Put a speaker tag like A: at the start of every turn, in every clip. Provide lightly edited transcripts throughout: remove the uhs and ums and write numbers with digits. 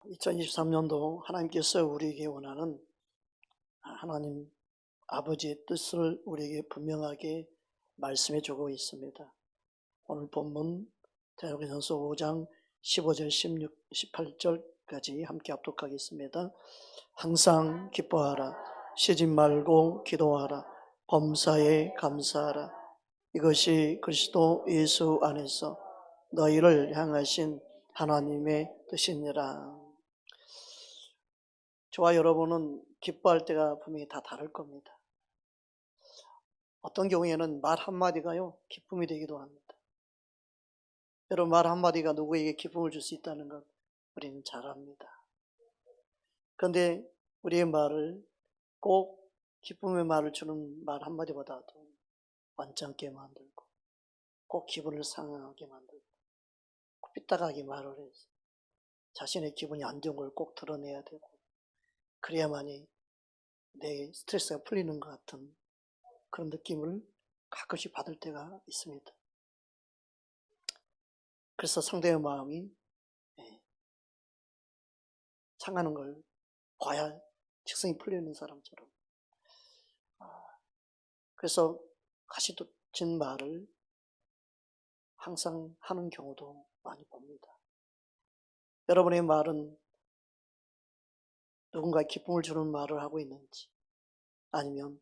A: 2023년도 하나님께서 우리에게 원하는 하나님 아버지의 뜻을 우리에게 분명하게 말씀해 주고 있습니다. 오늘 본문 데살로니가전서 5장 15절 16, 18절까지 함께 합독하겠습니다. 항상 기뻐하라. 쉬지 말고 기도하라. 범사에 감사하라. 이것이 그리스도 예수 안에서 너희를 향하신 하나님의 뜻이니라. 저와 여러분은 기뻐할 때가 분명히 다 다를 겁니다. 어떤 경우에는 말 한마디가요, 기쁨이 되기도 합니다. 여러분, 말 한마디가 누구에게 기쁨을 줄 수 있다는 것 우리는 잘 압니다. 그런데 우리의 말을 꼭 기쁨의 말을 주는 말 한마디보다도 완짱게 만들고, 꼭 기분을 상하게 만들고, 삐딱하게 말을 해서 자신의 기분이 안 좋은 걸 꼭 드러내야 되고, 그래야만이 내 스트레스가 풀리는 것 같은 그런 느낌을 가끔씩 받을 때가 있습니다. 그래서 상대의 마음이 상하는 걸 봐야 직성이 풀리는 사람처럼. 그래서 가시돋친 말을 항상 하는 경우도 많이 봅니다. 여러분의 말은 누군가의 기쁨을 주는 말을 하고 있는지, 아니면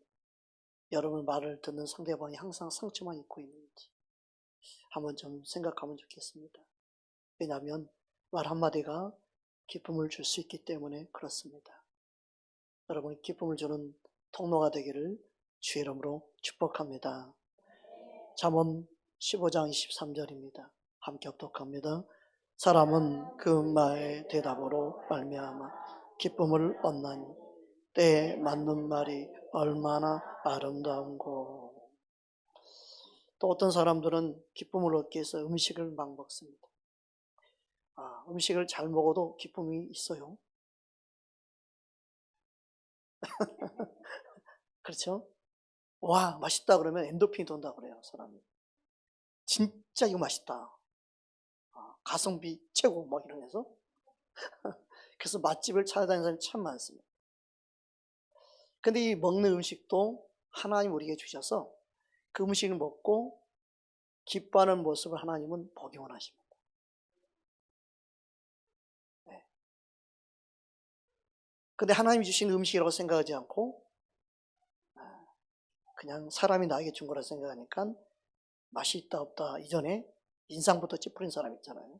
A: 여러분 말을 듣는 상대방이 항상 상처만 입고 있는지 한번 좀 생각하면 좋겠습니다. 왜냐하면 말 한마디가 기쁨을 줄 수 있기 때문에 그렇습니다. 여러분이 기쁨을 주는 통로가 되기를 주의 이름으로 축복합니다. 잠언 15장 23절입니다. 함께 합독합니다. 사람은 그 말의 대답으로 말미암아 기쁨을 얻나니 때에 맞는 말이 얼마나 아름다운고. 또 어떤 사람들은 기쁨을 얻기 위해서 음식을 막 먹습니다. 음식을 잘 먹어도 기쁨이 있어요. 그렇죠? 와, 맛있다 그러면 엔도핀이 돈다 그래요, 사람이. 진짜 이거 맛있다. 가성비 최고 막 이러면서. 그래서 맛집을 찾아다니는 사람이 참 많습니다. 근데 이 먹는 음식도 하나님 우리에게 주셔서 그 음식을 먹고 기뻐하는 모습을 하나님은 보기 원하십니다. 근데 하나님이 주신 음식이라고 생각하지 않고 그냥 사람이 나에게 준 거라 생각하니까 맛이 있다 없다 이전에 인상부터 찌푸린 사람 있잖아요.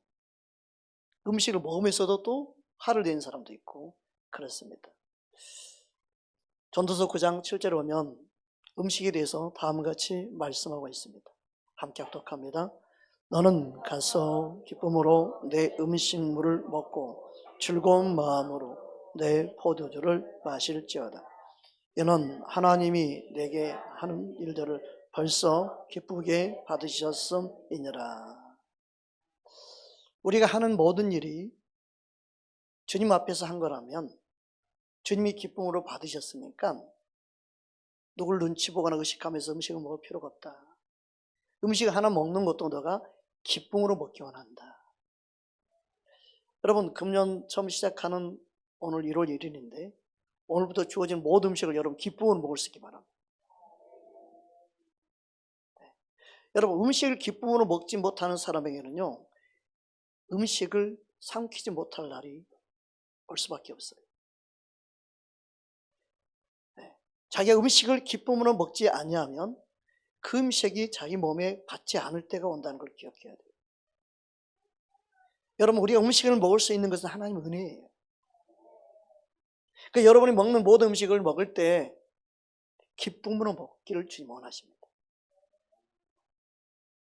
A: 음식을 먹으면서도 또 화를 내는 사람도 있고 그렇습니다. 전도서 9장 7절에 보면 음식에 대해서 다음과 같이 말씀하고 있습니다. 함께 합독합니다. 너는 가서 기쁨으로 내 음식물을 먹고 즐거운 마음으로 내 포도주를 마실지어다. 이는 하나님이 내게 하는 일들을 벌써 기쁘게 받으셨음이니라. 우리가 하는 모든 일이 주님 앞에서 한 거라면 주님이 기쁨으로 받으셨으니까 누굴 눈치 보거나 의식하면서 음식을 먹을 필요가 없다. 음식 하나 먹는 것도 너가 기쁨으로 먹기 원한다. 여러분, 금년 처음 시작하는 오늘 1월 1일인데 오늘부터 주어진 모든 음식을 여러분 기쁨으로 먹을 수 있기 바랍니다. 여러분, 음식을 기쁨으로 먹지 못하는 사람에게는요, 음식을 삼키지 못할 날이 올 수밖에 없어요. 자기가 음식을 기쁨으로 먹지 아니하면 그 음식이 자기 몸에 받지 않을 때가 온다는 걸 기억해야 돼요. 여러분, 우리가 음식을 먹을 수 있는 것은 하나님의 은혜예요. 그러니까 여러분이 먹는 모든 음식을 먹을 때 기쁨으로 먹기를 주님 원하십니다.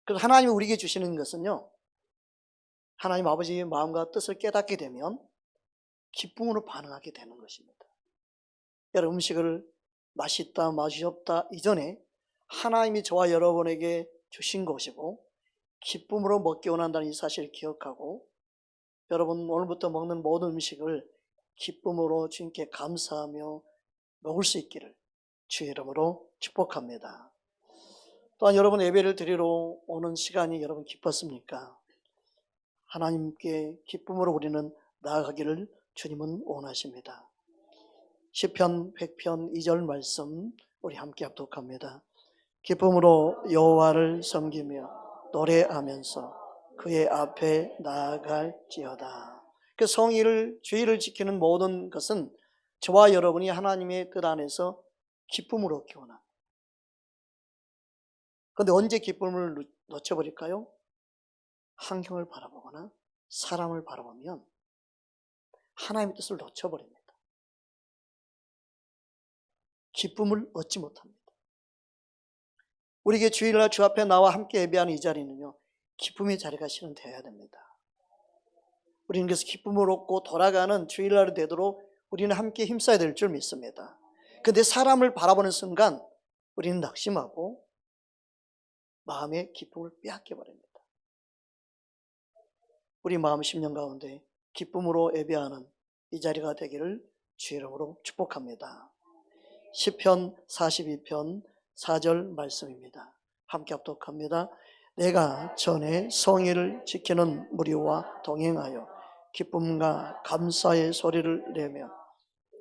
A: 그래서 하나님이 우리에게 주시는 것은요, 하나님 아버지의 마음과 뜻을 깨닫게 되면 기쁨으로 반응하게 되는 것입니다. 여러분, 음식을 맛있다, 맛이 없다 이전에 하나님이 저와 여러분에게 주신 것이고 기쁨으로 먹기 원한다는 이 사실을 기억하고 여러분 오늘부터 먹는 모든 음식을 기쁨으로 주님께 감사하며 먹을 수 있기를 주의 이름으로 축복합니다. 또한 여러분 예배를 드리러 오는 시간이 여러분 기뻤습니까? 하나님께 기쁨으로 우리는 나아가기를 주님은 원하십니다. 시편 100편 2절 말씀 우리 함께 합독합니다. 기쁨으로 여호와를 섬기며 노래하면서 그의 앞에 나아갈지어다. 그 성의를 주의를 지키는 모든 것은 저와 여러분이 하나님의 뜻 안에서 기쁨으로 기원합니다. 그런데 언제 기쁨을 놓쳐버릴까요? 환경을 바라보거나 사람을 바라보면 하나님의 뜻을 놓쳐버립니다. 기쁨을 얻지 못합니다. 우리에게 주일날 주 앞에 나와 함께 예배하는 이 자리는요, 기쁨의 자리가 실은 되어야 됩니다. 우리는 그래서 기쁨을 얻고 돌아가는 주일날이 되도록 우리는 함께 힘써야 될 줄 믿습니다. 그런데 사람을 바라보는 순간 우리는 낙심하고 마음의 기쁨을 빼앗겨 버립니다. 우리 마음 심령 가운데 기쁨으로 예배하는 이 자리가 되기를 주의 이름으로 축복합니다. 시편 42편 4절 말씀입니다. 함께 합독합니다. 내가 전에 성의를 지키는 무리와 동행하여 기쁨과 감사의 소리를 내며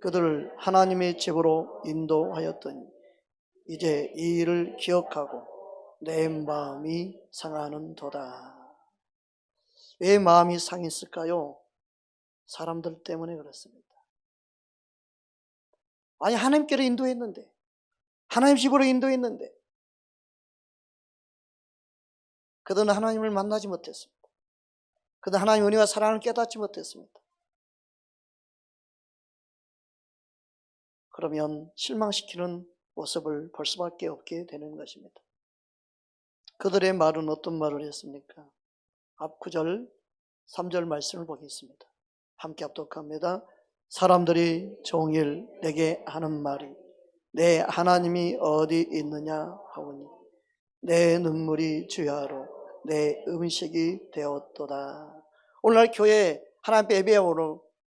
A: 그들을 하나님의 집으로 인도하였더니 이제 이 일을 기억하고 내 마음이 상하는도다. 왜 마음이 상했을까요? 사람들 때문에 그렇습니다. 아니, 하나님께로 인도했는데, 하나님 집으로 인도했는데 그들은 하나님을 만나지 못했습니다. 그들은 하나님의 은혜와 사랑을 깨닫지 못했습니다. 그러면 실망시키는 모습을 볼 수밖에 없게 되는 것입니다. 그들의 말은 어떤 말을 했습니까? 앞 9절 3절 말씀을 보겠습니다. 함께 합독합니다. 사람들이 종일 내게 하는 말이 내 하나님이 어디 있느냐 하오니 내 눈물이 주야로 내 음식이 되었도다. 오늘날 교회에 하나님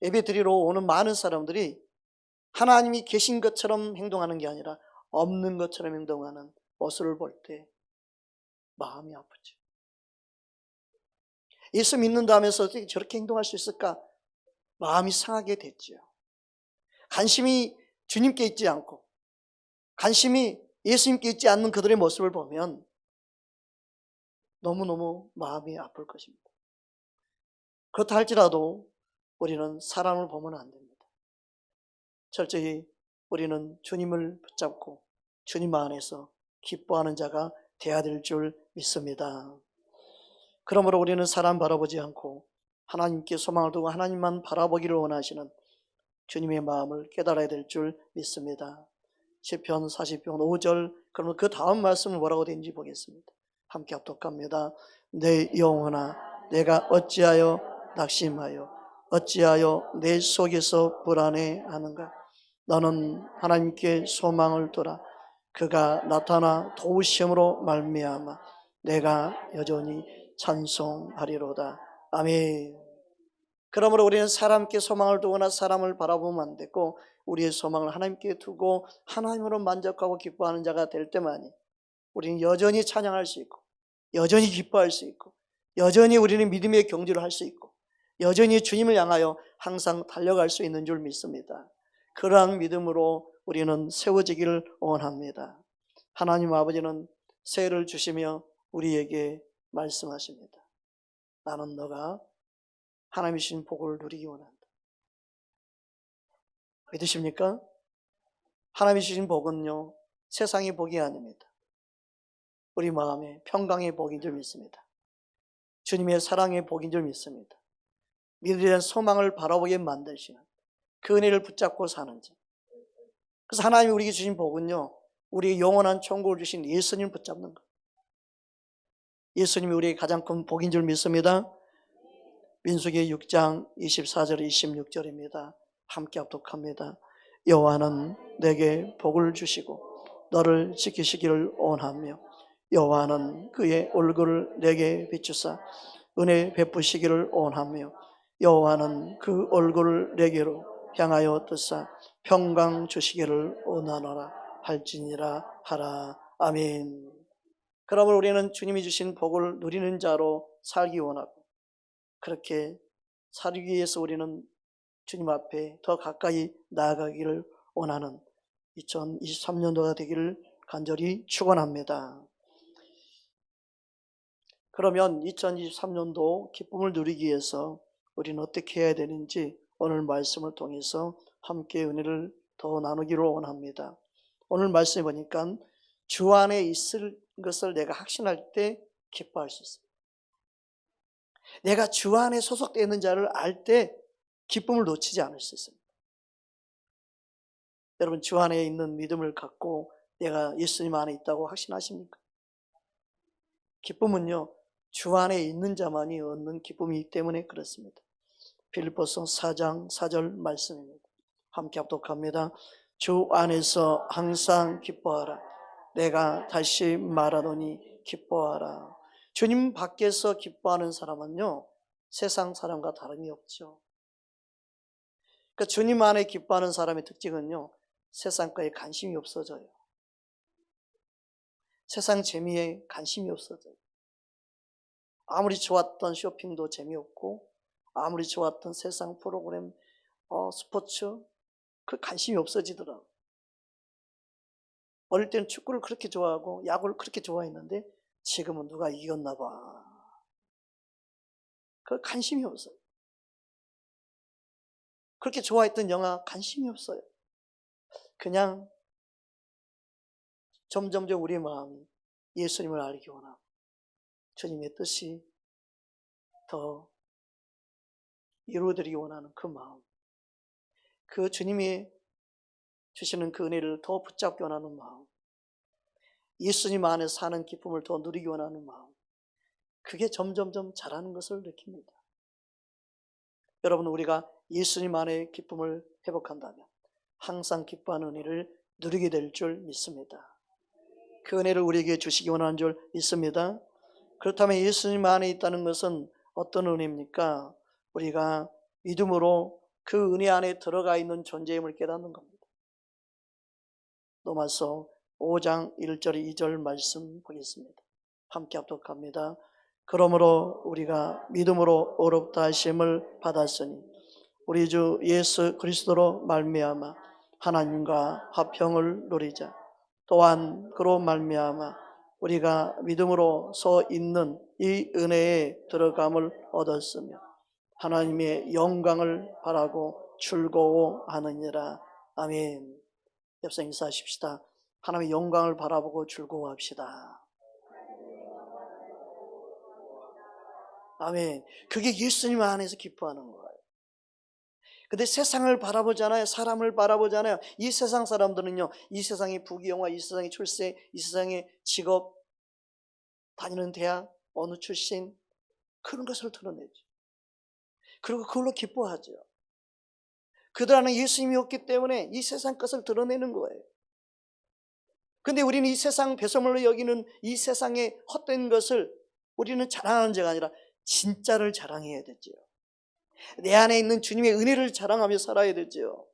A: 예배 드리러 오는 많은 사람들이 하나님이 계신 것처럼 행동하는 게 아니라 없는 것처럼 행동하는 모습을 볼 때 마음이 아프죠. 예수 믿는다면서 어떻게 저렇게 행동할 수 있을까? 마음이 상하게 됐죠. 관심이 주님께 있지 않고 관심이 예수님께 있지 않는 그들의 모습을 보면 너무너무 마음이 아플 것입니다. 그렇다 할지라도 우리는 사람을 보면 안 됩니다. 철저히 우리는 주님을 붙잡고 주님 안에서 기뻐하는 자가 되어야 될 줄 믿습니다. 그러므로 우리는 사람 바라보지 않고 하나님께 소망을 두고 하나님만 바라보기를 원하시는 주님의 마음을 깨달아야 될 줄 믿습니다. 시편 40편 5절, 그러면 그 다음 말씀은 뭐라고 되는지 보겠습니다. 함께 합독합니다. 내 영혼아 내가 어찌하여 낙심하여 어찌하여 내 속에서 불안해하는가. 너는 하나님께 소망을 두라. 그가 나타나 도우심으로 말미암아 내가 여전히 찬송하리로다. 아멘. 그러므로 우리는 사람께 소망을 두거나 사람을 바라보면 안 되고 우리의 소망을 하나님께 두고 하나님으로 만족하고 기뻐하는 자가 될 때만이 우리는 여전히 찬양할 수 있고 여전히 기뻐할 수 있고 여전히 우리는 믿음의 경주를 할 수 있고 여전히 주님을 향하여 항상 달려갈 수 있는 줄 믿습니다. 그러한 믿음으로 우리는 세워지기를 원합니다. 하나님 아버지는 새해를 주시며 우리에게 말씀하십니다. 나는 너가 하나님이 주신 복을 누리기 원한다. 믿으십니까? 하나님이 주신 복은요, 세상의 복이 아닙니다. 우리 마음의 평강의 복인 줄 믿습니다. 주님의 사랑의 복인 줄 믿습니다. 믿음에 대한 소망을 바라보게 만드시는 그 은혜를 붙잡고 사는 자. 그래서 하나님이 우리에게 주신 복은요, 우리의 영원한 천국을 주신 예수님을 붙잡는 것. 예수님이 우리의 가장 큰 복인 줄 믿습니다. 민수기 6장 24절 26절입니다. 함께 합독합니다. 여호와는 내게 복을 주시고 너를 지키시기를 원하며 여호와는 그의 얼굴을 내게 비추사 은혜 베푸시기를 원하며 여호와는 그 얼굴을 내게로 향하여 뜨사 평강 주시기를 원하노라 할지니라 하라. 아멘. 그러므로 우리는 주님이 주신 복을 누리는 자로 살기 원하고 그렇게 살기 위해서 우리는 주님 앞에 더 가까이 나아가기를 원하는 2023년도가 되기를 간절히 축원합니다. 그러면 2023년도 기쁨을 누리기 위해서 우리는 어떻게 해야 되는지 오늘 말씀을 통해서 함께 은혜를 더 나누기를 원합니다. 오늘 말씀해 보니까 주 안에 있을 것을 내가 확신할 때 기뻐할 수 있어요. 내가 주 안에 소속되어 있는 자를 알 때 기쁨을 놓치지 않을 수 있습니다. 여러분, 주 안에 있는 믿음을 갖고 내가 예수님 안에 있다고 확신하십니까? 기쁨은요, 주 안에 있는 자만이 얻는 기쁨이기 때문에 그렇습니다. 빌립보서 4장 4절 말씀입니다. 함께 합독합니다. 주 안에서 항상 기뻐하라. 내가 다시 말하노니 기뻐하라. 주님 밖에서 기뻐하는 사람은요, 세상 사람과 다름이 없죠. 그러니까 주님 안에 기뻐하는 사람의 특징은요, 세상 거에 관심이 없어져요. 세상 재미에 관심이 없어져요. 아무리 좋았던 쇼핑도 재미없고, 아무리 좋았던 세상 프로그램, 스포츠, 그 관심이 없어지더라고요. 어릴 때는 축구를 그렇게 좋아하고 야구를 그렇게 좋아했는데 지금은 누가 이겼나 봐. 그 관심이 없어요. 그렇게 좋아했던 영화 관심이 없어요. 그냥 점점점 우리의 마음이 예수님을 알기 원하고 주님의 뜻이 더 이루어지기 원하는 그 마음, 그 주님이 주시는 그 은혜를 더 붙잡기 원하는 마음, 예수님 안에 사는 기쁨을 더 누리기 원하는 마음, 그게 점점점 자라는 것을 느낍니다. 여러분, 우리가 예수님 안에 기쁨을 회복한다면 항상 기뻐하는 은혜를 누리게 될 줄 믿습니다. 그 은혜를 우리에게 주시기 원하는 줄 믿습니다. 그렇다면 예수님 안에 있다는 것은 어떤 은혜입니까? 우리가 믿음으로 그 은혜 안에 들어가 있는 존재임을 깨닫는 겁니다. 로마서 5장 1절 2절 말씀 보겠습니다. 함께 합독합니다. 그러므로 우리가 믿음으로 의롭다 하심을 받았으니 우리 주 예수 그리스도로 말미암아 하나님과 화평을 누리자. 또한 그로 말미암아 우리가 믿음으로 서 있는 이 은혜에 들어감을 얻었으며 하나님의 영광을 바라고 즐거워하느니라. 아멘. 옆서 인사하십시다. 하나님의 영광을 바라보고 즐거워합시다. 아멘. 그게 예수님 안에서 기뻐하는 거예요. 근데 세상을 바라보잖아요. 사람을 바라보잖아요. 이 세상 사람들은요, 이 세상의 부귀영화, 이 세상의 출세, 이 세상의 직업, 다니는 대학, 어느 출신, 그런 것을 드러내죠. 그리고 그걸로 기뻐하죠. 그들 안에 예수님이 없기 때문에 이 세상 것을 드러내는 거예요. 근데 우리는 이 세상 배설물로 여기는 이 세상의 헛된 것을 우리는 자랑하는 자가 아니라 진짜를 자랑해야 되죠. 내 안에 있는 주님의 은혜를 자랑하며 살아야 되죠.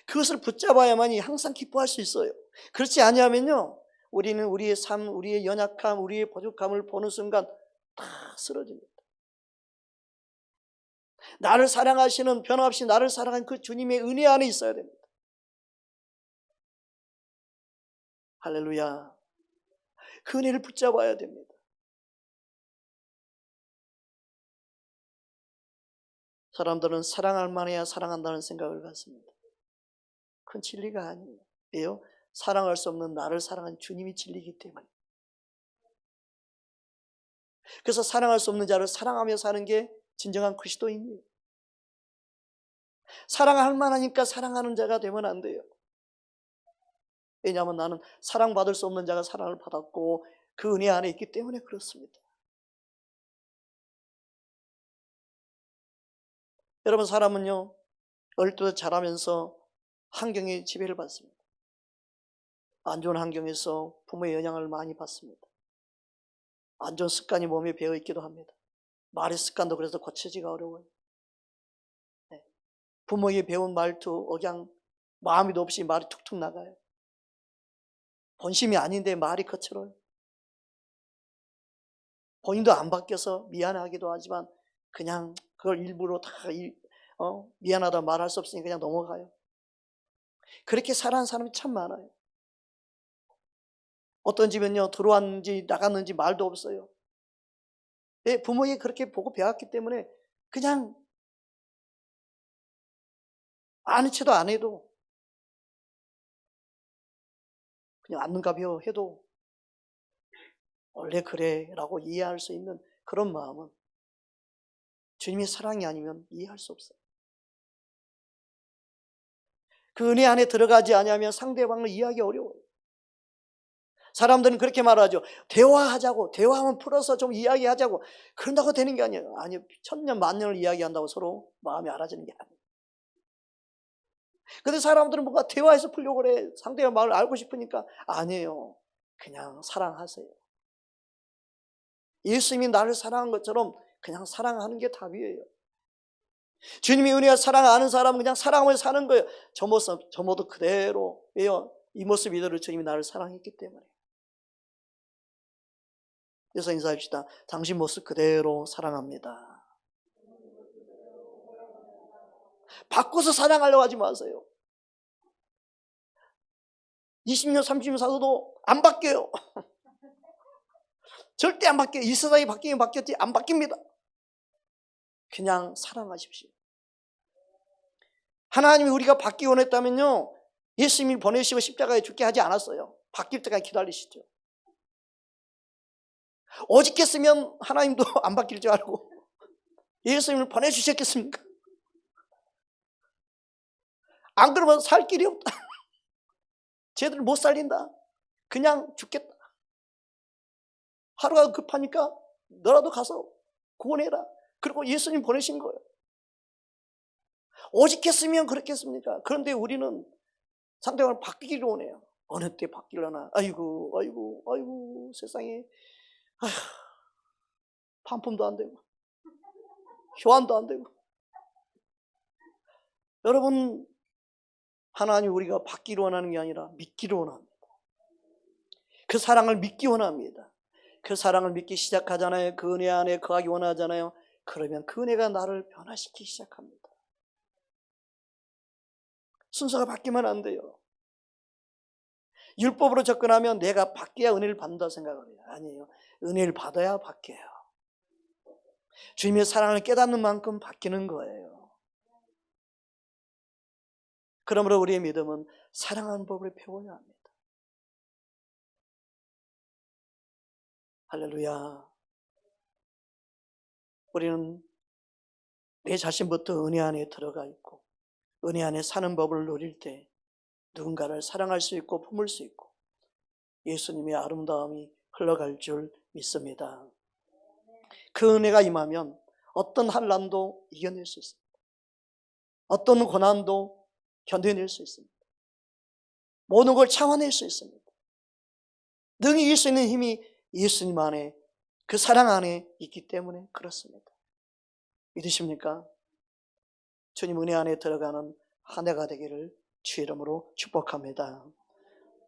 A: 그것을 붙잡아야만이 항상 기뻐할 수 있어요. 그렇지 않으면요, 우리는 우리의 삶, 우리의 연약함, 우리의 부족함을 보는 순간 다 쓰러집니다. 나를 사랑하시는, 변함없이 나를 사랑하는 그 주님의 은혜 안에 있어야 됩니다. 할렐루야. 그 은혜를 붙잡아야 됩니다. 사람들은 사랑할 만해야 사랑한다는 생각을 갖습니다. 그건 진리가 아니에요. 왜요? 사랑할 수 없는 나를 사랑한 주님이 진리이기 때문에. 그래서 사랑할 수 없는 자를 사랑하며 사는 게 진정한 그리스도인이에요. 사랑할 만하니까 사랑하는 자가 되면 안 돼요. 왜냐하면 나는 사랑받을 수 없는 자가 사랑을 받았고 그 은혜 안에 있기 때문에 그렇습니다. 여러분, 사람은요, 어릴 때부터 자라면서 환경에 지배를 받습니다. 안 좋은 환경에서 부모의 영향을 많이 받습니다. 안 좋은 습관이 몸에 배어 있기도 합니다. 말의 습관도 그래서 고쳐지기가 어려워요. 네. 부모의 배운 말투, 억양, 마음이도 없이 말이 툭툭 나가요. 본심이 아닌데 말이 거칠어요. 본인도 안 바뀌어서 미안하기도 하지만 그냥 그걸 일부러 다 미안하다 말할 수 없으니 그냥 넘어가요. 그렇게 살아가는 사람이 참 많아요. 어떤 집은요, 들어왔는지 나갔는지 말도 없어요. 부모에게 그렇게 보고 배웠기 때문에 그냥 아는 체도 안 해도 그냥 안는가벼 해도 원래 그래 라고 이해할 수 있는 그런 마음은 주님의 사랑이 아니면 이해할 수 없어요. 그 은혜 안에 들어가지 않으면 상대방을 이해하기 어려워요. 사람들은 그렇게 말하죠. 대화하자고, 대화하면 풀어서 좀 이야기하자고. 그런다고 되는 게 아니에요. 아니요, 천년 만년을 이야기한다고 서로 마음이 알아지는 게 아니에요. 근데 사람들은 뭔가 대화해서 풀려고 그래. 상대의 마음을 알고 싶으니까. 아니에요. 그냥 사랑하세요. 예수님이 나를 사랑한 것처럼 그냥 사랑하는 게 답이에요. 주님이 은혜와 사랑 아는 사람은 그냥 사랑하면서 사는 거예요. 저 모습 그대로. 왜요? 이 모습 이대로 주님이 나를 사랑했기 때문에. 그래서 인사합시다. 당신 모습 그대로 사랑합니다. 바꿔서 사랑하려고 하지 마세요. 20년, 30년 살아도 안 바뀌어요. 절대 안 바뀌어요. 이 세상이 바뀌긴 바뀌었지 안 바뀝니다. 그냥 사랑하십시오. 하나님이 우리가 바뀌기 원했다면요, 예수님이 보내시고 십자가에 죽게 하지 않았어요. 바뀔 때까지 기다리시죠. 오직했으면 하나님도 안 바뀔 줄 알고 예수님을 보내주셨겠습니까? 안 그러면 살 길이 없다. 쟤들 못 살린다. 그냥 죽겠다. 하루가 급하니까 너라도 가서 구원해라. 그리고 예수님 보내신 거예요. 오직했으면 그렇겠습니까? 그런데 우리는 상대방을 바뀌기를 원해요. 어느 때 바뀌려나. 아이고 세상에. 아휴, 반품도 안 되고 교환도 안 되고. 여러분, 하나님 우리가 받기를 원하는 게 아니라 믿기를 원합니다. 그 사랑을 믿기 원합니다. 그 사랑을 믿기 시작하잖아요. 그 은혜 안에 거하기 원하잖아요. 그러면 그 은혜가 나를 변화시키기 시작합니다. 순서가 바뀌면 안 돼요. 율법으로 접근하면 내가 받기야 은혜를 받는다 생각을 해요. 아니에요. 은혜를 받아야 바뀌어요. 주님의 사랑을 깨닫는 만큼 바뀌는 거예요. 그러므로 우리의 믿음은 사랑하는 법을 배워야 합니다. 할렐루야. 우리는 내 자신부터 은혜 안에 들어가 있고 은혜 안에 사는 법을 누릴 때 누군가를 사랑할 수 있고 품을 수 있고 예수님의 아름다움이 흘러갈 줄 믿습니다. 그 은혜가 임하면 어떤 환난도 이겨낼 수 있습니다. 어떤 고난도 견뎌낼 수 있습니다. 모든 걸 참아낼 수 있습니다. 능히 이길 수 있는 힘이 예수님 안에, 그 사랑 안에 있기 때문에 그렇습니다. 믿으십니까? 주님 은혜 안에 들어가는 한 해가 되기를 주 이름으로 축복합니다.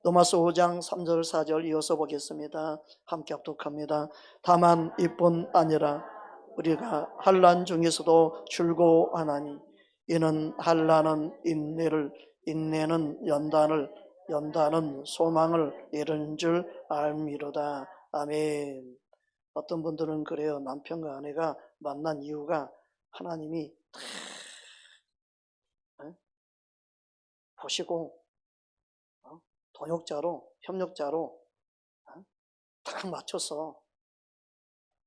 A: 로마서 5장 3절 4절 이어서 보겠습니다. 함께 합독합니다. 다만 이뿐 아니라 우리가 환난 중에서도 즐거워하나니 이는 환난은 인내를, 인내는 연단을, 연단은 소망을 이루는 줄 알미로다. 아멘. 어떤 분들은 그래요. 남편과 아내가 만난 이유가 하나님이 보시고 동역자로, 협력자로 딱 맞춰서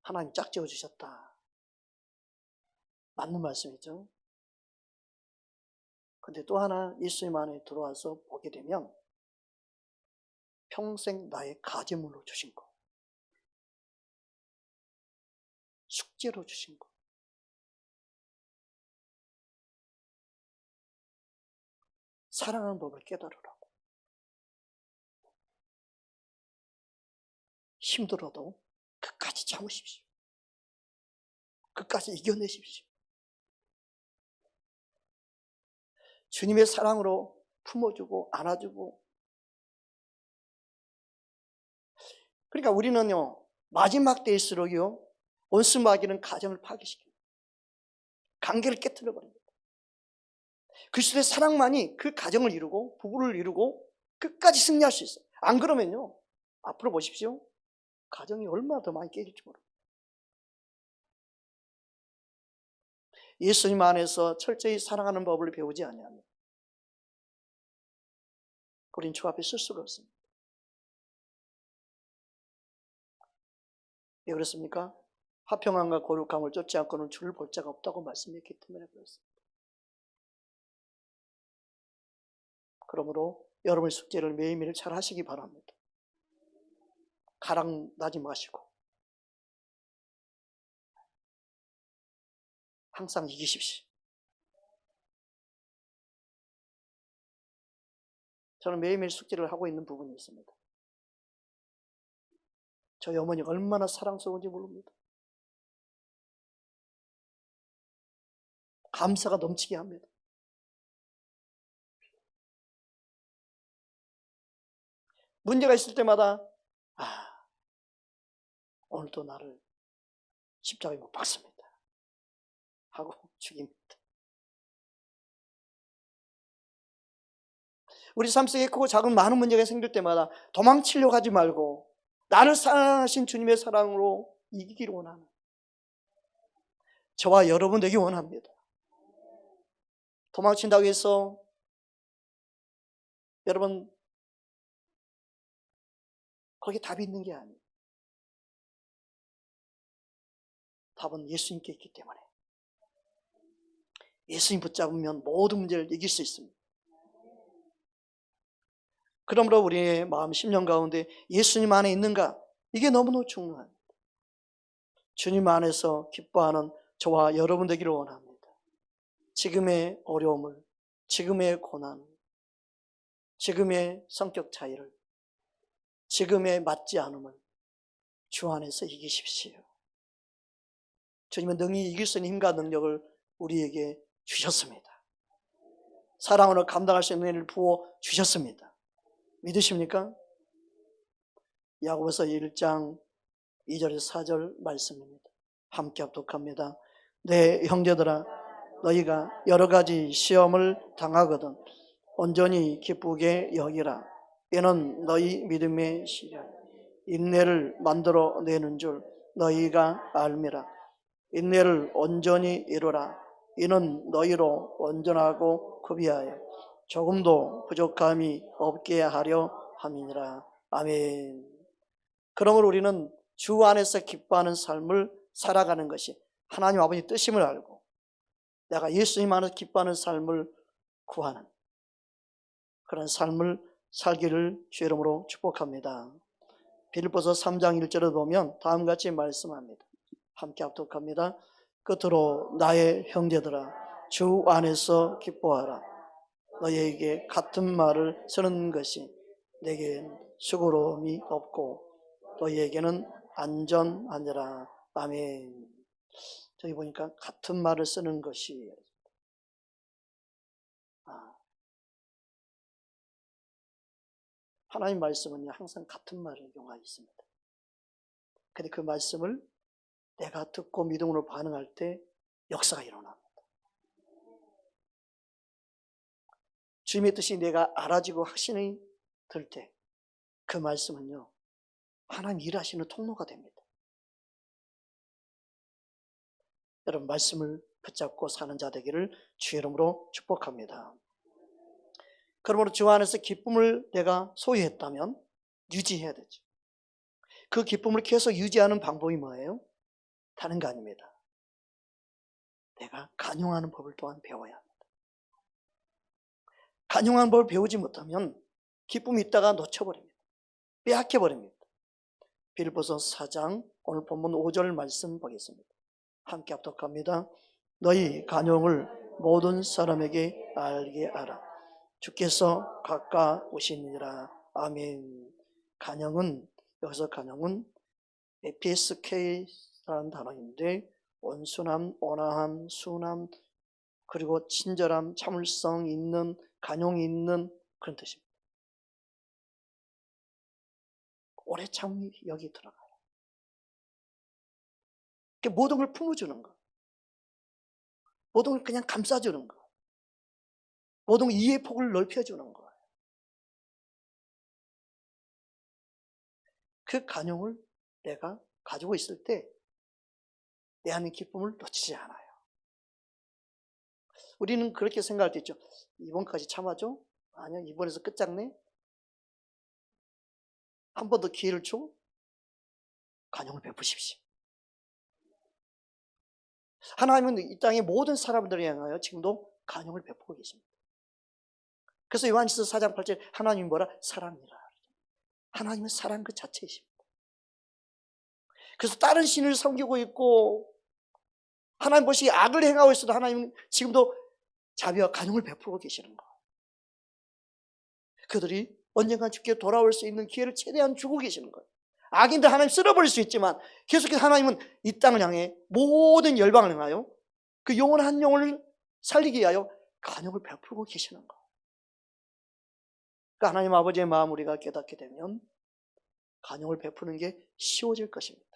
A: 하나님 짝지어 주셨다. 맞는 말씀이죠. 근데 또 하나 예수님 안에 들어와서 보게 되면 평생 나의 가제물로 주신 거, 숙제로 주신 거. 사랑하는 법을 깨달으라고. 힘들어도 끝까지 참으십시오. 끝까지 이겨내십시오. 주님의 사랑으로 품어주고 안아주고. 그러니까 우리는요, 마지막 때일수록요, 원수마귀는 가정을 파괴시킵니다. 관계를 깨뜨려 버립니다. 그리스도의 사랑만이 그 가정을 이루고 부부를 이루고 끝까지 승리할 수 있어요. 안 그러면요, 앞으로 보십시오, 가정이 얼마나 더 많이 깨질지 모릅니다. 예수님 안에서 철저히 사랑하는 법을 배우지 아니하면 우린 주 앞에 설 수가 없습니다. 왜 그렇습니까? 화평함과 거룩함을 쫓지 않고는 주를 볼 자가 없다고 말씀했기 때문에 그렇습니다. 그러므로 여러분의 숙제를 매일매일 잘 하시기 바랍니다. 가랑 나지 마시고 항상 이기십시오. 저는 매일매일 숙제를 하고 있는 부분이 있습니다. 저희 어머니가 얼마나 사랑스러운지 모릅니다. 감사가 넘치게 합니다. 문제가 있을 때마다 오늘도 나를 십자가에 못 박습니다 하고 죽입니다. 우리 삶 속에 크고 작은 많은 문제가 생길 때마다 도망치려고 하지 말고 나를 사랑하신 주님의 사랑으로 이기기를 원하는 저와 여러분 되기 원합니다. 도망친다고 해서 여러분 거기에 답이 있는 게 아니에요. 답은 예수님께 있기 때문에 예수님 붙잡으면 모든 문제를 이길 수 있습니다. 그러므로 우리의 마음 심령 가운데 예수님 안에 있는가, 이게 너무너무 중요합니다. 주님 안에서 기뻐하는 저와 여러분 되기를 원합니다. 지금의 어려움을, 지금의 고난, 지금의 성격 차이를, 지금의 맞지 않음을 주 안에서 이기십시오. 주님은 능히 이길 수 있는 힘과 능력을 우리에게 주셨습니다. 사랑으로 감당할 수 있는 일을 부어 주셨습니다. 믿으십니까? 야고보서 1장 2절에서 4절 말씀입니다. 함께 합독합니다. 내 형제들아, 너희가 여러 가지 시험을 당하거든 온전히 기쁘게 여기라. 이는 너희 믿음의 시련 인내를 만들어내는 줄 너희가 알미라. 인내를 온전히 이루라. 이는 너희로 온전하고 구비하여 조금도 부족함이 없게 하려 함이니라. 아멘. 그러므로 우리는 주 안에서 기뻐하는 삶을 살아가는 것이 하나님 아버지 뜻임을 알고 내가 예수님 안에서 기뻐하는 삶을 구하는 그런 삶을 살기를 주의 이름으로 축복합니다. 빌립보서 3장 1절에 보면 다음같이 말씀합니다. 함께 합독합니다. 끝으로 나의 형제들아, 주 안에서 기뻐하라. 너희에게 같은 말을 쓰는 것이 내겐 수고로움이 없고 너희에게는 안전하니라. 아멘. 저기 보니까 같은 말을 쓰는 것이 하나님 말씀은 항상 같은 말을 이용하고 있습니다. 근데 그 말씀을 내가 듣고 믿음으로 반응할 때 역사가 일어납니다. 주님의 뜻이 내가 알아지고 확신이 들 때 그 말씀은요, 하나님 일하시는 통로가 됩니다. 여러분 말씀을 붙잡고 사는 자 되기를 주의 이름으로 축복합니다. 그러므로 주 안에서 기쁨을 내가 소유했다면 유지해야 되죠. 그 기쁨을 계속 유지하는 방법이 뭐예요? 다른 거 아닙니다. 내가 간용하는 법을 또한 배워야 합니다. 간용하는 법을 배우지 못하면 기쁨이 있다가 놓쳐버립니다. 빼앗겨버립니다. 빌립보서 4장 오늘 본문 5절 말씀 보겠습니다. 함께 합독합니다. 너희 간용을 모든 사람에게 알게 하라. 주께서 가까우시니라. 아멘. 간용은 여기서 간용은 에피스케이라는 단어인데 온순함, 온화함, 순함, 그리고 친절함, 참을성 있는, 간용이 있는 그런 뜻입니다. 오래 참음이 여기 들어가요. 모든 걸 품어주는 거, 모든 걸 그냥 감싸주는 거, 모든 이해의 폭을 넓혀주는 거예요. 그 간용을 내가 가지고 있을 때 내 안의 기쁨을 놓치지 않아요. 우리는 그렇게 생각할 때 있죠. 이번까지 참아줘? 아니야, 이번에서 끝장내? 한 번 더 기회를 줘? 간용을 베푸십시오. 하나님은 이 땅의 모든 사람들을 향하여 지금도 간용을 베푸고 계십니다. 그래서 요한일서 4장 8절 하나님이 뭐라? 사랑이라. 하나님은 사랑 그 자체이십니다. 그래서 다른 신을 섬기고 있고 하나님 보시기에 악을 행하고 있어도 하나님은 지금도 자비와 간용을 베풀고 계시는 거예요. 그들이 언젠가 주께 돌아올 수 있는 기회를 최대한 주고 계시는 거예요. 악인들 하나님 쓸어버릴 수 있지만 계속해서 하나님은 이 땅을 향해 모든 열방을 향하여 그 영원한 영혼을 살리기 위하여 간용을 베풀고 계시는 거예요. 그러니까 하나님 아버지의 마음 우리가 깨닫게 되면 간용을 베푸는 게 쉬워질 것입니다.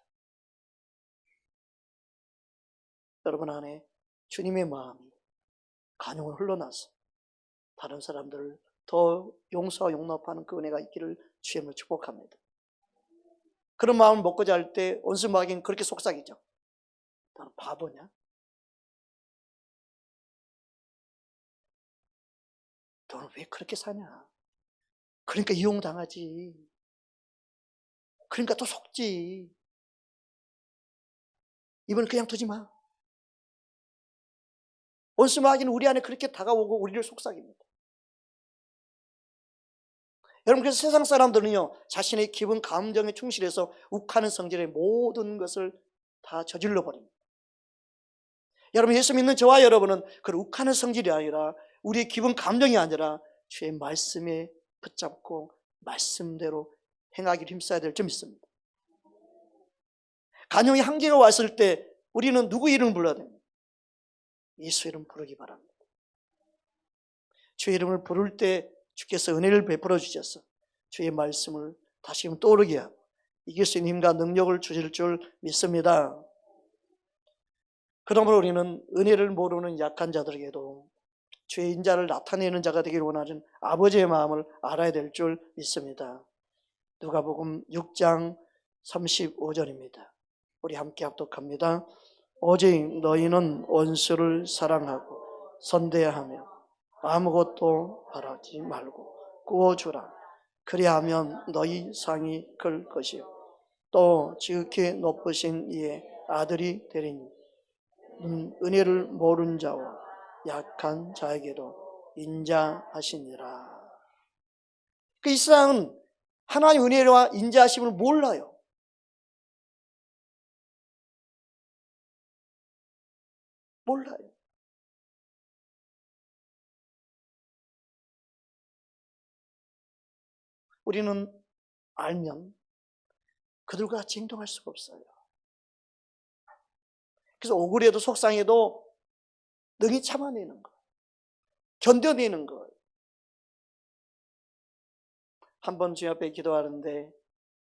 A: 여러분 안에 주님의 마음이 간용을 흘러나서 다른 사람들을 더 용서와 용납하는 그 은혜가 있기를 주님으로 축복합니다. 그런 마음을 먹고자 할 때 원수 마귀는 그렇게 속삭이죠. 나는 바보냐? 너는 왜 그렇게 사냐? 그러니까 이용당하지. 그러니까 또 속지. 이번엔 그냥 두지 마. 원수 마귀는 우리 안에 그렇게 다가오고 우리를 속삭입니다. 여러분, 그래서 세상 사람들은요, 자신의 기분, 감정에 충실해서 욱하는 성질의 모든 것을 다 저질러 버립니다. 여러분, 예수 믿는 저와 여러분은 그 욱하는 성질이 아니라 우리의 기분, 감정이 아니라 주의 말씀에 붙잡고 말씀대로 행하기를 힘써야 될 점 있습니다. 간용의 한계가 왔을 때 우리는 누구 이름을 불러야 됩니까? 예수 이름 부르기 바랍니다. 주의 이름을 부를 때 주께서 은혜를 베풀어 주셔서 주의 말씀을 다시금 떠오르게 하고 이길 수 있는 힘과 능력을 주실 줄 믿습니다. 그러므로 우리는 은혜를 모르는 약한 자들에게도 주의 인자를 나타내는 자가 되기를 원하는 아버지의 마음을 알아야 될 줄 믿습니다. 누가복음 6장 35절입니다. 우리 함께 합독합니다. 오직 너희는 원수를 사랑하고 선대하며 아무것도 바라지 말고 구워주라. 그리하면 너희 상이 클 것이요 또 지극히 높으신 이의 아들이 되리니 은혜를 모른 자와 약한 자에게도 인자하시니라. 이 세상은 하나님의 은혜와 인자하심을 몰라요. 몰라요. 우리는 알면 그들과 같이 행동할 수가 없어요. 그래서 억울해도 속상해도 능히 참아내는 거, 견뎌내는 거. 한 번 주님 앞에 기도하는데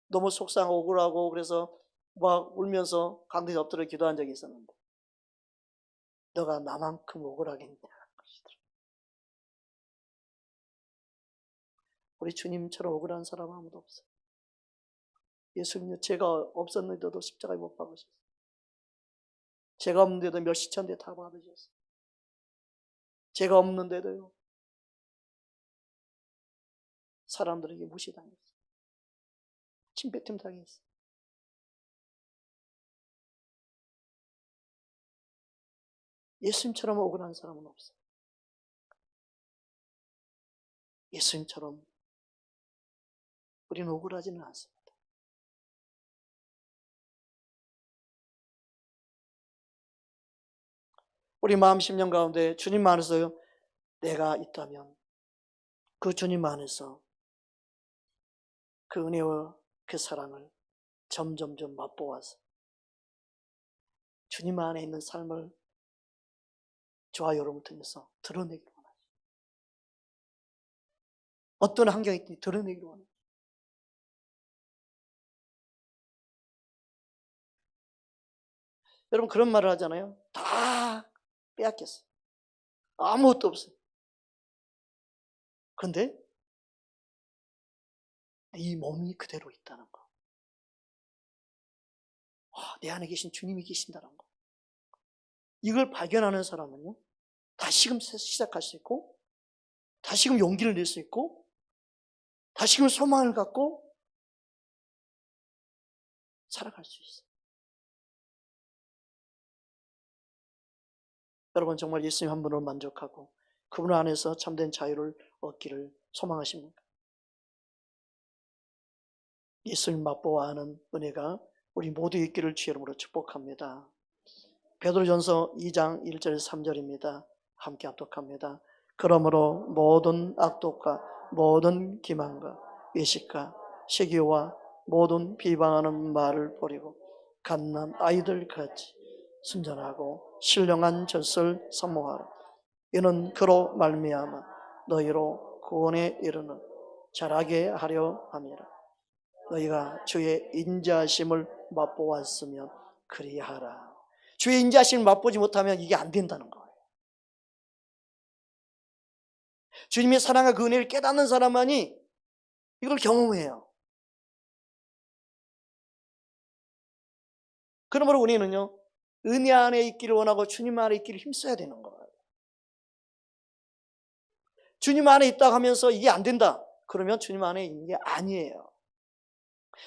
A: 너무 속상하고 억울하고 그래서 막 울면서 강등에 엎드려 기도한 적이 있었는데 너가 나만큼 억울하겠냐 그러시더라고요. 우리 주님처럼 억울한 사람 아무도 없어요. 예수님요, 죄가 없었는데도 십자가에 못 박으셨어요. 죄가 없는데도 몇십 천대 다 받으셨어요. 죄가 없는데도요, 사람들에게 무시당했어요. 침뱉음 당했어요. 예수님처럼 억울한 사람은 없어요. 예수님처럼 우리는 억울하지는 않습니다. 우리 마음 심령 가운데 주님 안에서요, 내가 있다면 그 주님 안에서 그 은혜와 그 사랑을 점점점 맛보아서 주님 안에 있는 삶을 저와 여러분 통해서 드러내기를 원하죠. 어떤 환경이 있든지 드러내기를 원하죠. 여러분 그런 말을 하잖아요. 다 빼앗겼어요. 아무것도 없어요. 그런데 이 몸이 그대로 있다는 거. 내 안에 계신 주님이 계신다는 거. 이걸 발견하는 사람은요, 다시금 시작할 수 있고, 다시금 용기를 낼 수 있고, 다시금 소망을 갖고 살아갈 수 있어요. 여러분 정말 예수님 한 분으로 만족하고 그분 안에서 참된 자유를 얻기를 소망하십니까? 예수님 맛보아하는 은혜가 우리 모두 있기를 주의 이름으로 축복합니다. 베드로전서 2장 1절 3절입니다. 함께 합독합니다. 그러므로 모든 악독과 모든 기만과 외식과 시기와 모든 비방하는 말을 버리고 갓난 아이들같이 순전하고 신령한 젖을 사모하라. 이는 그로 말미암아 너희로 구원에 이르는 자라게 하려 함이라. 너희가 주의 인자하심을 맛보았으면 그리하라. 주의 인자하심을 맛보지 못하면 이게 안 된다는 거예요. 주님의 사랑과 그 은혜를 깨닫는 사람만이 이걸 경험해요. 그러므로 우리는요, 은혜 안에 있기를 원하고 주님 안에 있기를 힘써야 되는 거예요. 주님 안에 있다 하면서 이게 안 된다. 그러면 주님 안에 있는 게 아니에요.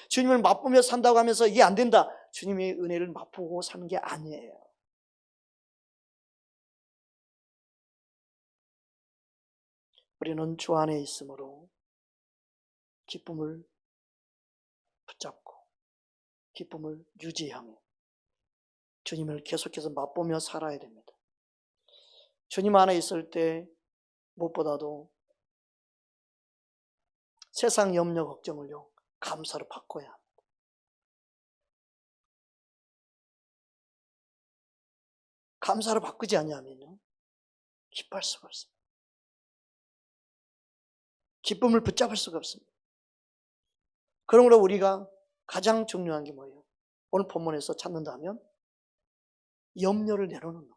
A: 주님을 맛보며 산다고 하면서 이게 안 된다. 주님의 은혜를 맛보고 사는 게 아니에요. 우리는 주 안에 있으므로 기쁨을 붙잡고 기쁨을 유지하며 주님을 계속해서 맛보며 살아야 됩니다. 주님 안에 있을 때 무엇보다도 세상 염려 걱정을요, 감사로 바꿔야 합니다. 감사로 바꾸지 않냐면요, 기뻐할 수가 없습니다. 기쁨을 붙잡을 수가 없습니다. 그러므로 우리가 가장 중요한 게 뭐예요? 오늘 본문에서 찾는다면 염려를 내려놓는 거.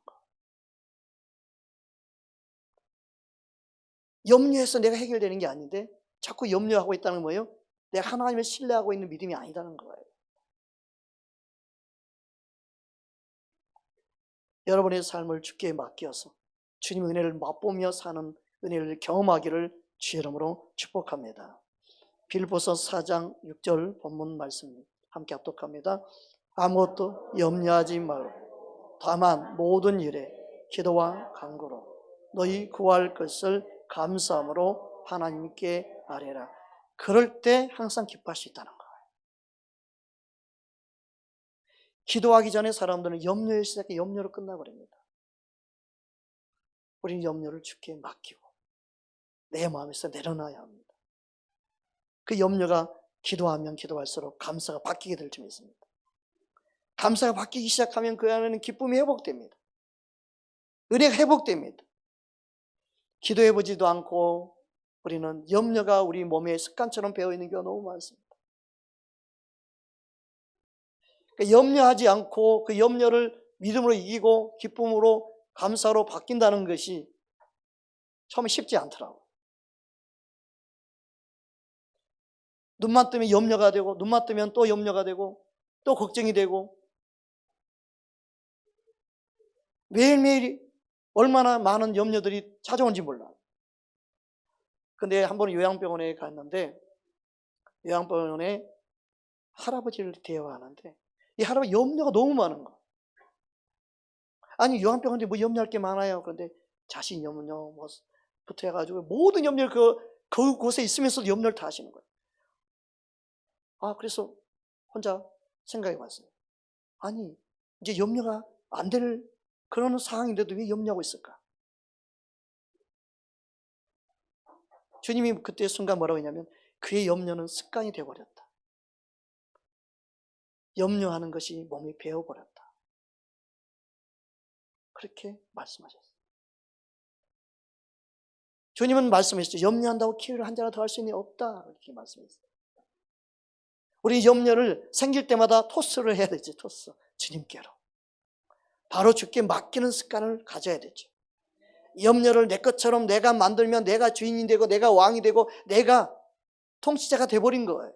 A: 염려해서 내가 해결되는 게 아닌데 자꾸 염려하고 있다는 거예요. 내가 하나님을 신뢰하고 있는 믿음이 아니라는 거예요. 여러분의 삶을 주께 맡겨서 주님의 은혜를 맛보며 사는 은혜를 경험하기를 주의 이름으로 축복합니다. 빌립보서 4장 6절 본문 말씀 함께 합독합니다. 아무것도 염려하지 말고 다만 모든 일에 기도와 간구로 너희 구할 것을 감사함으로 하나님께 아뢰라. 그럴 때 항상 기뻐할 수 있다는 거예요. 기도하기 전에 사람들은 염려에 시작해 염려로 끝나버립니다. 우리는 염려를 주께 맡기고 내 마음에서 내려놔야 합니다. 그 염려가 기도하면 기도할수록 감사가 바뀌게 될 줄 믿습니다. 감사가 바뀌기 시작하면 그 안에는 기쁨이 회복됩니다. 은혜가 회복됩니다. 기도해보지도 않고 우리는 염려가 우리 몸에 습관처럼 배어있는 경우가 너무 많습니다. 그러니까 염려하지 않고 그 염려를 믿음으로 이기고 기쁨으로 감사로 바뀐다는 것이 처음에 쉽지 않더라고요. 눈만 뜨면 염려가 되고 눈만 뜨면 또 염려가 되고 또 걱정이 되고 매일매일 얼마나 많은 염려들이 찾아온지 몰라요. 근데 한 번 요양병원에 갔는데 요양병원에 할아버지를 대화하는데 이 할아버지 염려가 너무 많은 거예요. 아니 요양병원에 뭐 염려할 게 많아요. 그런데 자신 염려 뭐부터 해가지고 모든 염려를 그곳에 있으면서도 염려를 다 하시는 거예요. 그래서 혼자 생각해 봤어요. 아니 이제 염려가 안 될 그런 상황인데도 왜 염려하고 있을까? 주님이 그때 순간 뭐라고 했냐면 그의 염려는 습관이 되어버렸다. 염려하는 것이 몸에 배어버렸다. 그렇게 말씀하셨어요. 주님은 말씀하셨죠. 염려한다고 키를 한 자나 더 할 수 있는 게 없다. 이렇게 말씀했어요. 우리 염려를 생길 때마다 토스를 해야 되지. 토스. 주님께로. 바로 주께 맡기는 습관을 가져야 되죠. 염려를 내 것처럼 내가 만들면 내가 주인이 되고 내가 왕이 되고 내가 통치자가 돼버린 거예요.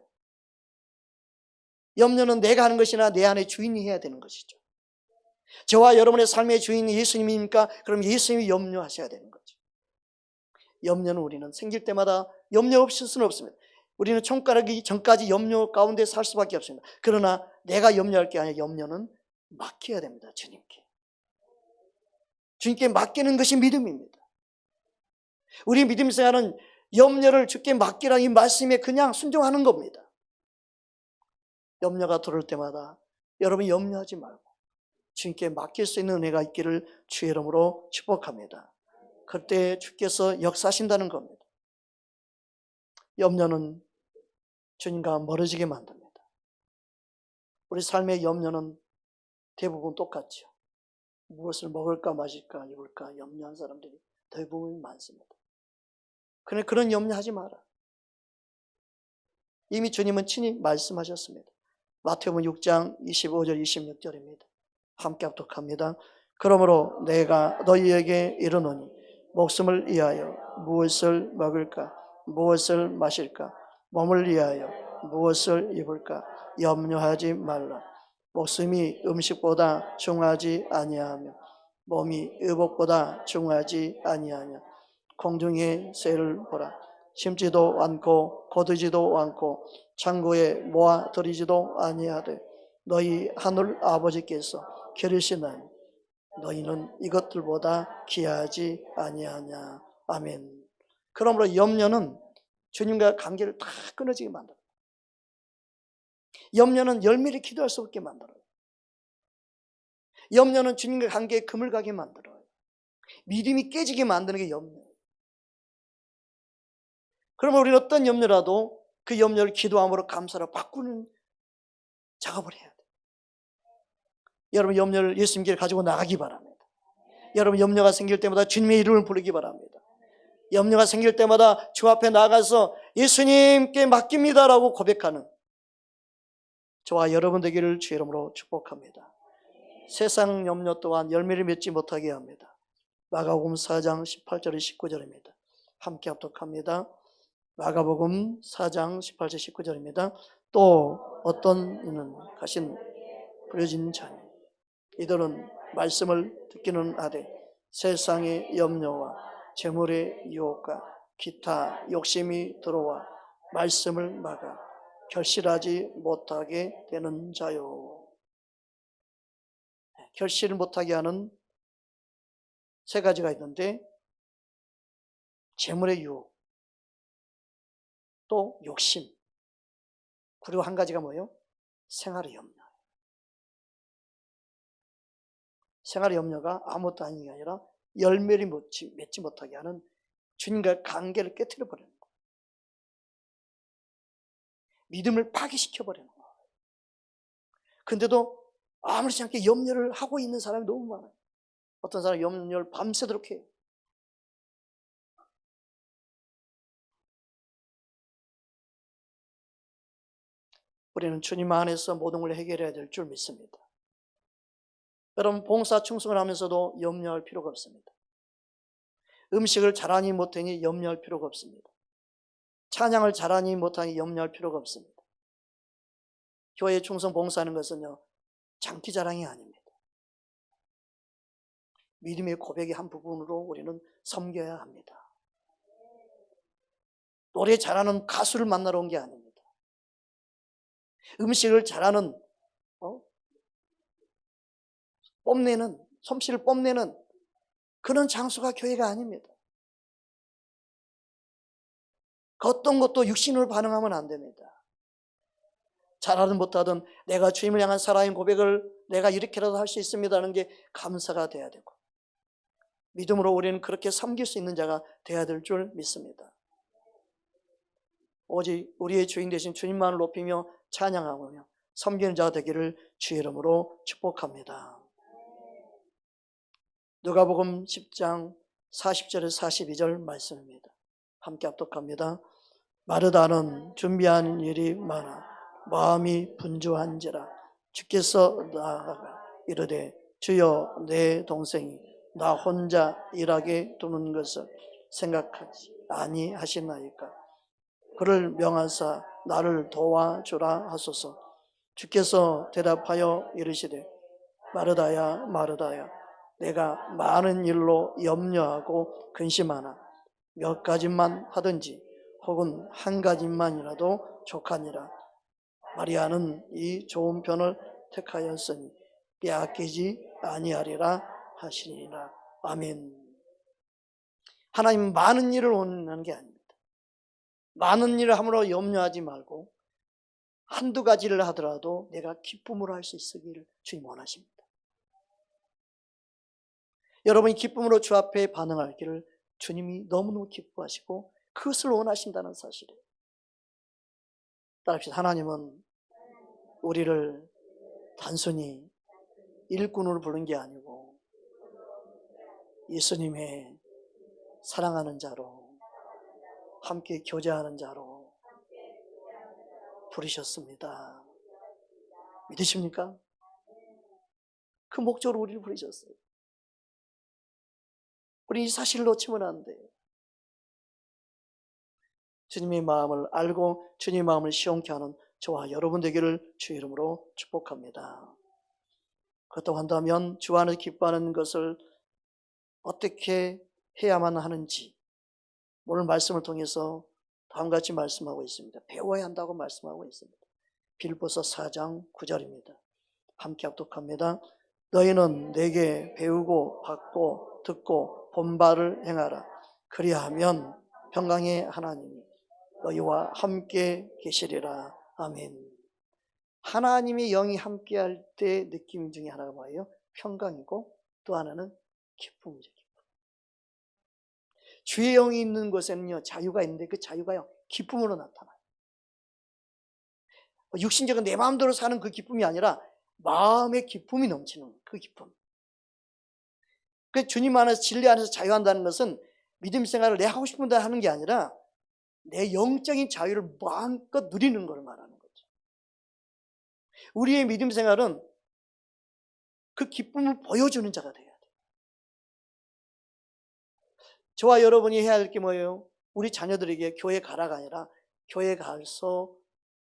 A: 염려는 내가 하는 것이나 내 안에 주인이 해야 되는 것이죠. 저와 여러분의 삶의 주인이 예수님입니까? 그럼 예수님이 염려하셔야 되는 거죠. 염려는 우리는 생길 때마다 염려 없을 수는 없습니다. 우리는 총가르기 전까지 염려 가운데 살 수밖에 없습니다. 그러나 내가 염려할 게 아니라 염려는 맡겨야 됩니다. 주님께. 주님께 맡기는 것이 믿음입니다. 우리 믿음 생활은 염려를 주께 맡기라 이 말씀에 그냥 순종하는 겁니다. 염려가 들어올 때마다 여러분 염려하지 말고 주님께 맡길 수 있는 은혜가 있기를 주의 이름으로 축복합니다. 그때 주께서 역사하신다는 겁니다. 염려는 주님과 멀어지게 만듭니다. 우리 삶의 염려는 대부분 똑같죠. 무엇을 먹을까 마실까 입을까 염려한 사람들이 대부분 많습니다. 그런데 그런 염려하지 마라. 이미 주님은 친히 말씀하셨습니다. 마태복음 6장 25절 26절입니다. 함께 합독합니다. 그러므로 내가 너희에게 이르노니 목숨을 위하여 무엇을 먹을까 무엇을 마실까 몸을 위하여 무엇을 입을까 염려하지 말라. 목숨이 음식보다 중하지 아니하며 몸이 의복보다 중하지 아니하냐. 공중의 새를 보라. 심지도 않고 거두지도 않고 창고에 모아들이지도 아니하되 너희 하늘 아버지께서 기르시나니 너희는 이것들보다 귀하지 아니하냐. 아멘. 그러므로 염려는 주님과 관계를 다 끊어지게 만들어요. 염려는 열매를 기도할 수 없게 만들어요. 염려는 주님과 관계에 금을 가게 만들어요. 믿음이 깨지게 만드는 게 염려예요. 그러면 우리는 어떤 염려라도 그 염려를 기도함으로 감사로 바꾸는 작업을 해야 돼요. 여러분 염려를 예수님께 가지고 나가기 바랍니다. 여러분 염려가 생길 때마다 주님의 이름을 부르기 바랍니다. 염려가 생길 때마다 주 앞에 나가서 예수님께 맡깁니다라고 고백하는 저와 여러분 되기를 주의 이름으로 축복합니다. 세상 염려 또한 열매를 맺지 못하게 합니다. 마가복음 4장 18절 19절입니다. 함께 합독합니다. 마가복음 4장 18절 19절입니다. 또 어떤 이는 가신 부려진 자니 이들은 말씀을 듣기는 하되 세상의 염려와 재물의 유혹과 기타 욕심이 들어와 말씀을 막아 결실하지 못하게 되는 자요. 결실을 못하게 하는 세 가지가 있는데 재물의 유혹, 또 욕심, 그리고 한 가지가 뭐예요? 생활의 염려. 생활의 염려가 아무것도 아닌 게 아니라 열매를 맺지 못하게 하는 주님과의 관계를 깨트려 버리는 거예요. 믿음을 파괴시켜버리는 거예요. 근데도 아무렇지 않게 염려를 하고 있는 사람이 너무 많아요. 어떤 사람은 염려를 밤새도록 해요. 우리는 주님 안에서 모든 걸 해결해야 될 줄 믿습니다. 여러분 봉사 충성을 하면서도 염려할 필요가 없습니다. 음식을 잘하니 못하니 염려할 필요가 없습니다. 찬양을 잘하니 못하니 염려할 필요가 없습니다. 교회 충성 봉사하는 것은요 장기 자랑이 아닙니다. 믿음의 고백의 한 부분으로 우리는 섬겨야 합니다. 노래 잘하는 가수를 만나러 온 게 아닙니다. 음식을 잘하는 뽐내는 솜씨를 뽐내는 그런 장소가 교회가 아닙니다. 그 어떤 것도 육신으로 반응하면 안 됩니다. 잘하든 못하든 내가 주님을 향한 사랑의 고백을 내가 이렇게라도 할 수 있습니다 하는 게 감사가 돼야 되고 믿음으로 우리는 그렇게 섬길 수 있는 자가 돼야 될 줄 믿습니다. 오직 우리의 주인 되신 주님만을 높이며 찬양하며 섬기는 자가 되기를 주의 이름으로 축복합니다. 누가복음 10장 40절에서 42절 말씀입니다. 함께 합독합니다. 마르다는 준비한 일이 많아 마음이 분주한지라 주께서 나아가 이르되 주여, 내 동생이 나 혼자 일하게 두는 것을 생각하지 아니하시나이까. 그를 명하사 나를 도와주라 하소서. 주께서 대답하여 이르시되, 마르다야 마르다야, 내가 많은 일로 염려하고 근심하나 몇 가지만 하든지 혹은 한 가지만이라도 족하니라. 마리아는 이 좋은 편을 택하였으니 빼앗기지 아니하리라 하시니라. 아멘. 하나님은 많은 일을 원하는 게 아닙니다. 많은 일을 함으로 염려하지 말고 한두 가지를 하더라도 내가 기쁨으로 할 수 있기를 주님 원하십니다. 여러분이 기쁨으로 주 앞에 반응할 길을 주님이 너무너무 기뻐하시고 그것을 원하신다는 사실이에요. 따라합시다. 하나님은 우리를 단순히 일꾼으로 부른 게 아니고 예수님의 사랑하는 자로, 함께 교제하는 자로 부르셨습니다. 믿으십니까? 그 목적으로 우리를 부르셨어요. 우리 이 사실을 놓치면 안 돼요. 주님의 마음을 알고 주님의 마음을 시원케 하는 저와 여러분 되기를 주 이름으로 축복합니다. 그렇다고 한다면 주 안에서 기뻐하는 것을 어떻게 해야만 하는지 오늘 말씀을 통해서 다음과 같이 말씀하고 있습니다. 배워야 한다고 말씀하고 있습니다. 빌립보서 4장 9절입니다. 함께 합독합니다. 너희는 내게 배우고 받고 듣고 본 바를 행하라. 그리하면 평강의 하나님이 너희와 함께 계시리라. 아멘. 하나님의 영이 함께할 때 느낌 중에 하나가 뭐예요? 평강이고 또 하나는 기쁨이죠. 기쁨. 주의 영이 있는 곳에는요 자유가 있는데 그 자유가요 기쁨으로 나타나요. 육신적인 내 마음대로 사는 그 기쁨이 아니라 마음의 기쁨이 넘치는 그 기쁨. 그 주님 안에서 진리 안에서 자유한다는 것은 믿음 생활을 내 하고 싶은 대로 하는 게 아니라 내 영적인 자유를 마음껏 누리는 걸 말하는 거죠. 우리의 믿음 생활은 그 기쁨을 보여주는 자가 돼야 돼요. 저와 여러분이 해야 할 게 뭐예요? 우리 자녀들에게 교회 가라가 아니라 교회 가서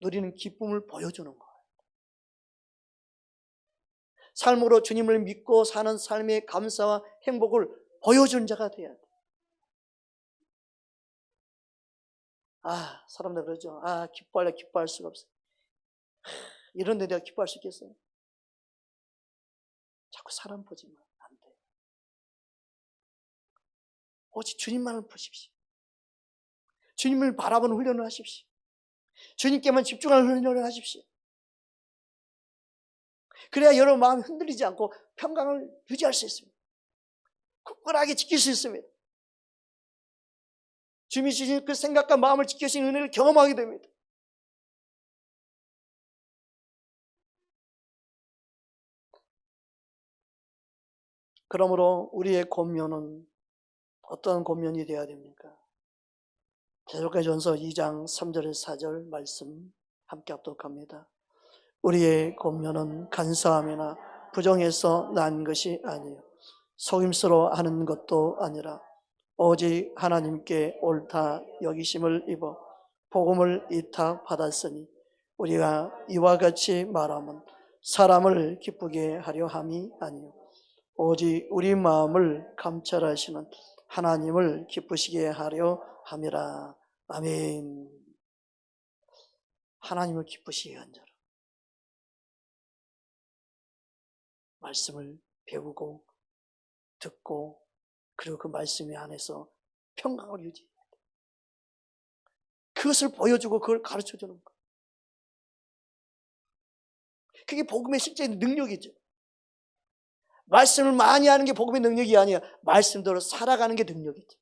A: 누리는 기쁨을 보여주는 거예요. 삶으로 주님을 믿고 사는 삶의 감사와 행복을 보여주는 자가 돼야 돼요. 사람들 그러죠. 기뻐할래 기뻐할 수가 없어요. 이런 데 내가 기뻐할 수 있겠어요? 자꾸 사람 보지만 안 돼요. 오직 주님만을 보십시오. 주님을 바라보는 훈련을 하십시오. 주님께만 집중하는 훈련을 하십시오. 그래야 여러분 마음이 흔들리지 않고 평강을 유지할 수 있습니다. 굳건하게 지킬 수 있습니다. 주님이 주신 그 생각과 마음을 지켜주신 은혜를 경험하게 됩니다. 그러므로 우리의 권면은 어떤 권면이 되어야 됩니까? 데살로니가전서 2장 3절에서 4절 말씀 함께 합독합니다. 우리의 권면은 간사함이나 부정해서 난 것이 아니요 속임수로 하는 것도 아니라 오직 하나님께 옳다 여기심을 입어 복음을 이탁받았으니 우리가 이와 같이 말하면 사람을 기쁘게 하려 함이 아니요 오직 우리 마음을 감찰하시는 하나님을 기쁘시게 하려 함이라. 아멘. 하나님을 기쁘시게 한 자로 말씀을 배우고 듣고 그리고 그 말씀 안에서 평강을 유지해야 돼. 그것을 보여주고 그걸 가르쳐주는 거. 그게 복음의 실제 능력이죠. 말씀을 많이 하는 게 복음의 능력이 아니야. 말씀대로 살아가는 게 능력이죠.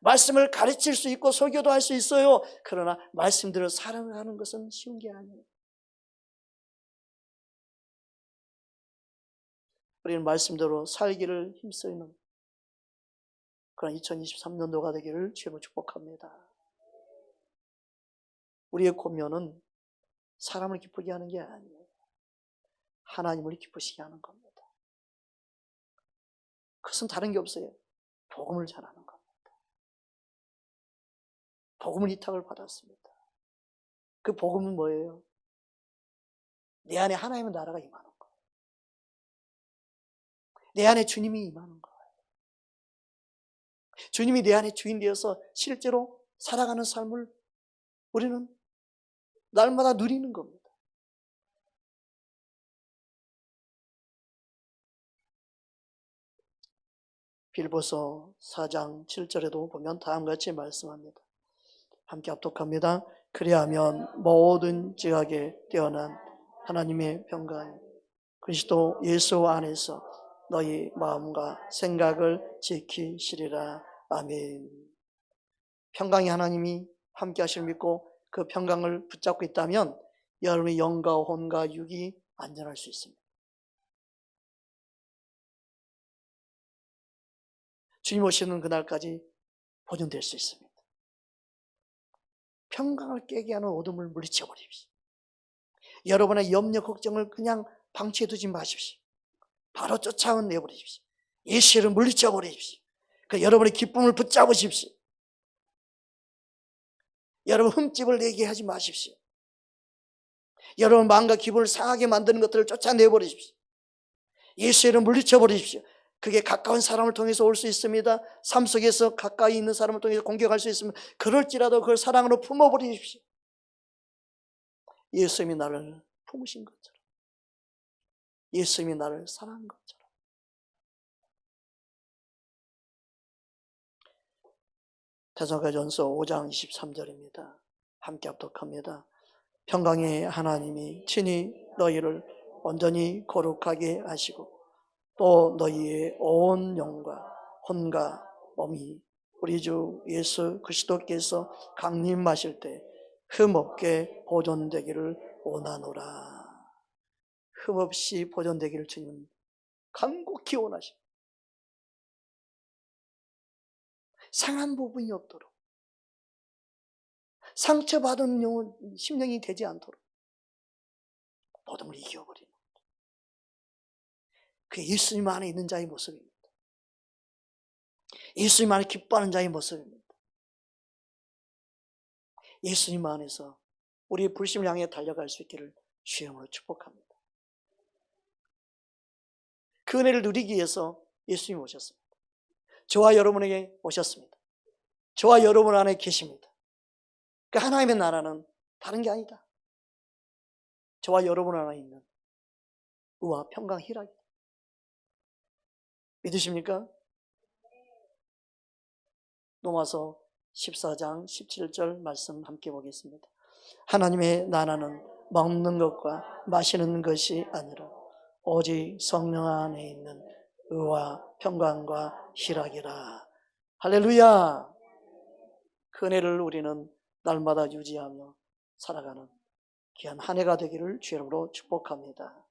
A: 말씀을 가르칠 수 있고 설교도 할 수 있어요. 그러나 말씀대로 살아가는 것은 쉬운 게 아니에요. 우리는 말씀대로 살기를 힘쓰는 그런 2023년도가 되기를 주님으로 축복합니다. 우리의 권면은 사람을 기쁘게 하는 게 아니에요. 하나님을 기쁘시게 하는 겁니다. 그것은 다른 게 없어요. 복음을 전하는 겁니다. 복음을 위탁을 받았습니다. 그 복음은 뭐예요? 내 안에 하나님의 나라가 임하는 거예요. 내 안에 주님이 임하는 거예요. 주님이 내 안에 주인 되어서 실제로 살아가는 삶을 우리는 날마다 누리는 겁니다. 빌보서 4장 7절에도 보면 다음과 같이 말씀합니다. 함께 합독합니다. 그리하면 모든 지각에 뛰어난 하나님의 평강 그리스도 예수 안에서 너희 마음과 생각을 지키시리라. 아멘. 평강의 하나님이 함께 하실 믿고 그 평강을 붙잡고 있다면 여러분의 영과 혼과 육이 안전할 수 있습니다. 주님 오시는 그날까지 보존될 수 있습니다. 평강을 깨게 하는 어둠을 물리쳐 버리십시오. 여러분의 염려 걱정을 그냥 방치해 두지 마십시오. 바로 쫓아내버리십시오. 예수를 물리쳐 버리십시오. 그 여러분의 기쁨을 붙잡으십시오. 여러분 흠집을 내게 하지 마십시오. 여러분 마음과 기분을 상하게 만드는 것들을 쫓아내버리십시오. 예수를 물리쳐 버리십시오. 그게 가까운 사람을 통해서 올 수 있습니다. 삶 속에서 가까이 있는 사람을 통해서 공격할 수 있습니다. 그럴지라도 그걸 사랑으로 품어버리십시오. 예수님이 나를 품으신 것처럼, 예수님이 나를 사랑한 것처럼. 데살로니가전서 5장 23절입니다. 함께 합독합니다. 평강의 하나님이 친히 너희를 온전히 거룩하게 하시고 또 너희의 온 영과 혼과 몸이 우리 주 예수 그리스도께서 강림하실 때 흠없게 보존되기를 원하노라. 흠없이 보존되기를 주님은 간곡히 원하십니다. 상한 부분이 없도록, 상처받은 심령이 되지 않도록 모든 걸 이겨버리는, 그게 예수님 안에 있는 자의 모습입니다. 예수님 안에 기뻐하는 자의 모습입니다. 예수님 안에서 우리의 불심을 향해 달려갈 수 있기를 주님으로 축복합니다. 그 은혜를 누리기 위해서 예수님이 오셨습니다. 저와 여러분에게 오셨습니다. 저와 여러분 안에 계십니다. 그 하나님의 나라는 다른 게 아니다. 저와 여러분 안에 있는 의와 평강 희락이다. 믿으십니까? 로마서 14장 17절 말씀 함께 보겠습니다. 하나님의 나라는 먹는 것과 마시는 것이 아니라 오직 성령 안에 있는 의와 평강과 희락이라. 할렐루야. 그 은혜를 우리는 날마다 유지하며 살아가는 귀한 한 해가 되기를 주의 이름으로 축복합니다.